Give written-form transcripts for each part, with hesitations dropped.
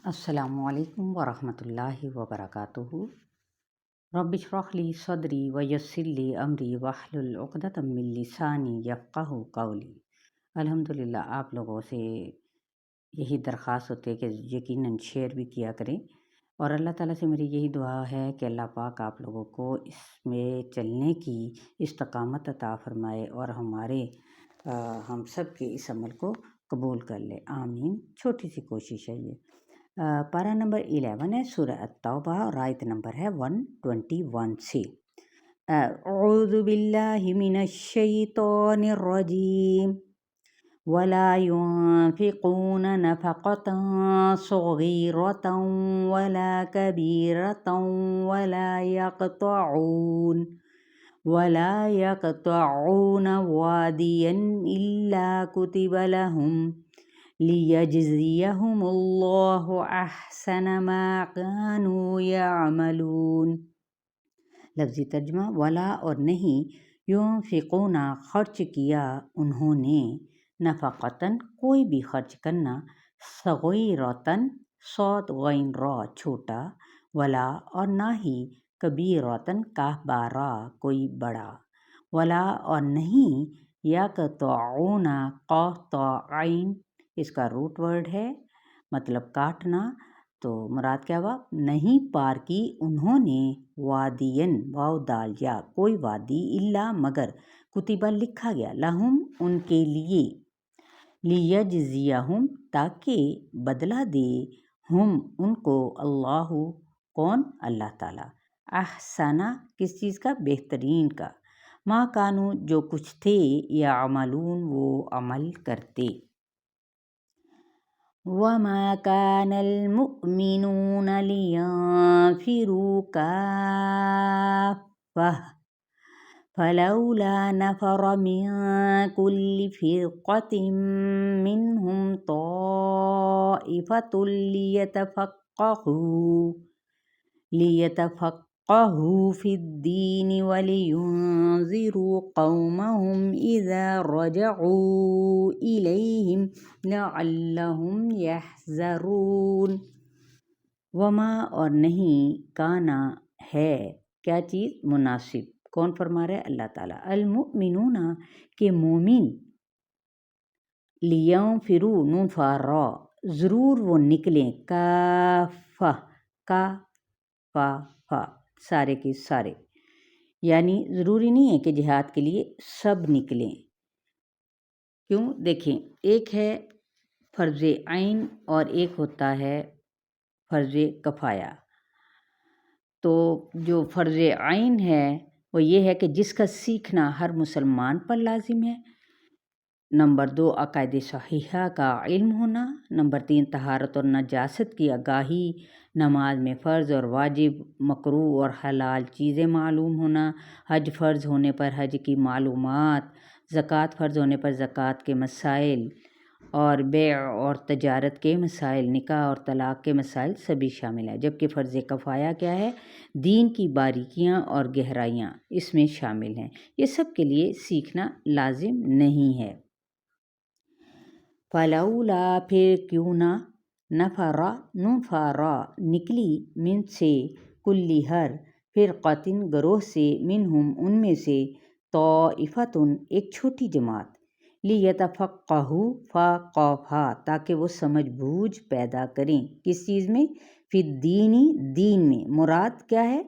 السلام علیکم ورحمۃ اللہ وبرکاتہ۔ رب اشرح لی صدری ویسر لی امری واحلل عقدۃ من لسانی یفقہوا قولی۔ الحمدللہ آپ لوگوں سے یہی درخواست ہوتی ہے کہ یقیناً شیئر بھی کیا کریں، اور اللہ تعالیٰ سے میری یہی دعا ہے کہ اللہ پاک آپ لوگوں کو اس میں چلنے کی استقامت عطا فرمائے اور ہم سب کے اس عمل کو قبول کر لے، آمین۔ چھوٹی سی کوشش ہے یہ۔ پارہ نمبر 11 ہے سورہ التوبہ، اور آیت نمبر ہے 121 سے۔ اعوذ باللہ من الشیطان الرجیم ولا ينفقون نفقة صغيرة ولا كبيرة ولا يقطعون واديا إلا كتب لهم لیجزیہم اللہ احسن ما كانوا یعملون۔ لفظی ترجمہ، ولا اور نہیں، ينفقون خرچ کیا انہوں نے، نفقتاً کوئی بھی خرچ کرنا، صغیرتاً صاد غین را چھوٹا، ولا اور نہ ہی، کبیرتاً کاف بارا کوئی بڑا، ولا اور نہیں، یقطعون قاف طا عین اس کا روٹ ورڈ ہے، مطلب کاٹنا، تو مراد کیا ہوا؟ نہیں پار کی انہوں نے، وادین واو دال یا کوئی وادی، الا مگر، کتبہ لکھا گیا، لہم ان کے لیے، لیجزیہم تاکہ بدلہ دے، ہم ان کو، اللہ کون؟ اللہ تعالیٰ، احسنہ کس چیز کا؟ بہترین کا، ما کانوا جو کچھ تھے، یعملون وہ عمل کرتے۔ وَمَا كَانَ الْمُؤْمِنُونَ لِيَنْفِرُوا كَافَّةً فَلَوْلَا نَفَرَ مِنْ كُلِّ فِرْقَةٍ مِّنْهُمْ طَائِفَةٌ لِيَتَفَقَّهُوا فِي الدِّينِ وَلِيُنْذِرُوا قَوْمَهُمْ إِذَا رَجَعُوا إِلَيْهِمْ لَعَلَّهُمْ يَحْذَرُونَ۔ وما اور نہیں، کانا ہے، کیا چیز؟ مناسب، کون فرما رہا ہے؟ اللہ تعالیٰ، المؤمنون کے مومن، لینفروا نون فارا ضرور وہ نکلیں، کافہ کا فا فا سارے کے سارے، یعنی ضروری نہیں ہے کہ جہاد کے لیے سب نکلیں۔ کیوں؟ دیکھیں، ایک ہے فرض عین اور ایک ہوتا ہے فرض کفایہ۔ تو جو فرض عین ہے وہ یہ ہے کہ جس کا سیکھنا ہر مسلمان پر لازم ہے۔ نمبر 2، عقائد صحیحہ کا علم ہونا۔ نمبر 3، طہارت اور نجاست کی آگاہی۔ نماز میں فرض اور واجب، مکروہ اور حلال چیزیں معلوم ہونا۔ حج فرض ہونے پر حج کی معلومات۔ زکوٰۃ فرض ہونے پر زکوٰۃ کے مسائل، اور بیع اور تجارت کے مسائل، نکاح اور طلاق کے مسائل سبھی شامل ہیں۔ جبکہ فرض کفایہ کیا ہے؟ دین کی باریکیاں اور گہرائیاں اس میں شامل ہیں، یہ سب کے لیے سیکھنا لازم نہیں ہے۔ فلولا پھر کیوں نہ، نفرا نون فارا نکلی، من سے، کلی ہر، فرقتن گروہ سے، منہم ان میں سے، طائفتن ایک چھوٹی جماعت، لیتفقہوا فا قاف ہا تاکہ وہ سمجھ بوجھ پیدا کریں، کس چیز میں؟ فی الدینی دین میں، مراد کیا ہے؟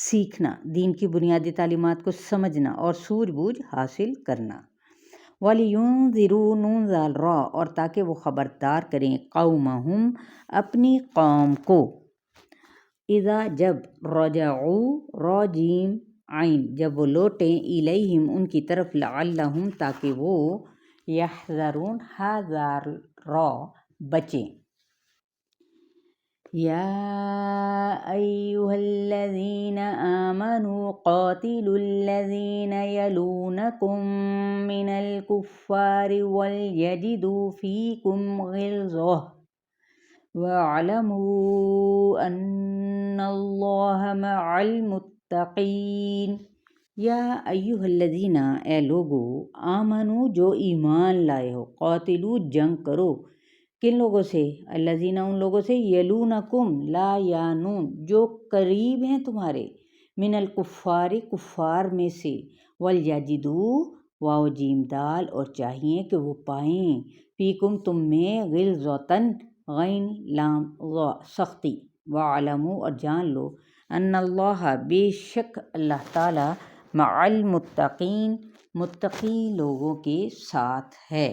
سیکھنا، دین کی بنیادی تعلیمات کو سمجھنا اور سوجھ بوجھ حاصل کرنا۔ وَلِيُنْذِرُوا نون ذال را اور تاکہ وہ خبردار کریں، قومہم اپنی قوم کو، اذا جب، رجعوا را جیم عین جب وہ لوٹیں، الیہم ان کی طرف، لعلہم تاکہ وہ، یحذرون حذر را بچیں۔ یا ایہا الذین آمنوا قاتلوا الذین یلونکم من الکفار ولیجدوا فیکم غلظہ واعلموا ان اللہ مع المتقین۔ یا ایہا الذین اے لوگو، آمنو جو ایمان لائے ہو، قاتلو جنگ کرو، کن لوگوں سے؟ الذین ان لوگوں سے یلونکم لا یانون جو قریب ہیں تمہارے، من الکفار کفار میں سے، ولیجدو واو جیم دال اور چاہیے کہ وہ پائیں، فیکم تم میں غلظتن غین لام غا سختی، وعلموا اور جان لو ان اللہ بے شک اللہ تعالی مع المتقین متقی لوگوں کے ساتھ ہے۔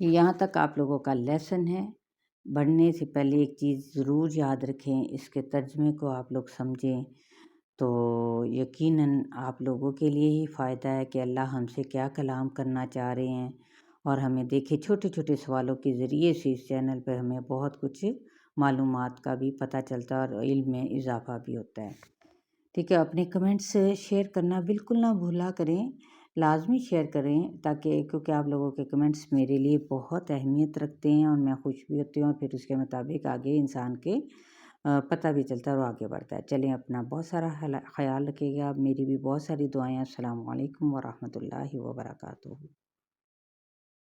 یہاں تک آپ لوگوں کا لیسن ہے۔ پڑھنے سے پہلے ایک چیز ضرور یاد رکھیں، اس کے ترجمے کو آپ لوگ سمجھیں تو یقیناً آپ لوگوں کے لیے ہی فائدہ ہے کہ اللہ ہم سے کیا کلام کرنا چاہ رہے ہیں، اور ہمیں دیکھیں چھوٹے چھوٹے سوالوں کے ذریعے سے اس چینل پہ ہمیں بہت کچھ معلومات کا بھی پتہ چلتا ہے اور علم میں اضافہ بھی ہوتا ہے۔ ٹھیک ہے، اپنے کمنٹس شیئر کرنا بالکل نہ بھولا کریں، لازمی شیئر کریں، تاکہ کیونکہ آپ لوگوں کے کمنٹس میرے لیے بہت اہمیت رکھتے ہیں اور میں خوش بھی ہوتی ہوں، اور پھر اس کے مطابق آگے انسان کے پتہ بھی چلتا ہے اور آگے بڑھتا ہے۔ چلیں اپنا بہت سارا خیال رکھیے گا، میری بھی بہت ساری دعائیں۔ السلام علیکم ورحمۃ اللہ وبرکاتہ۔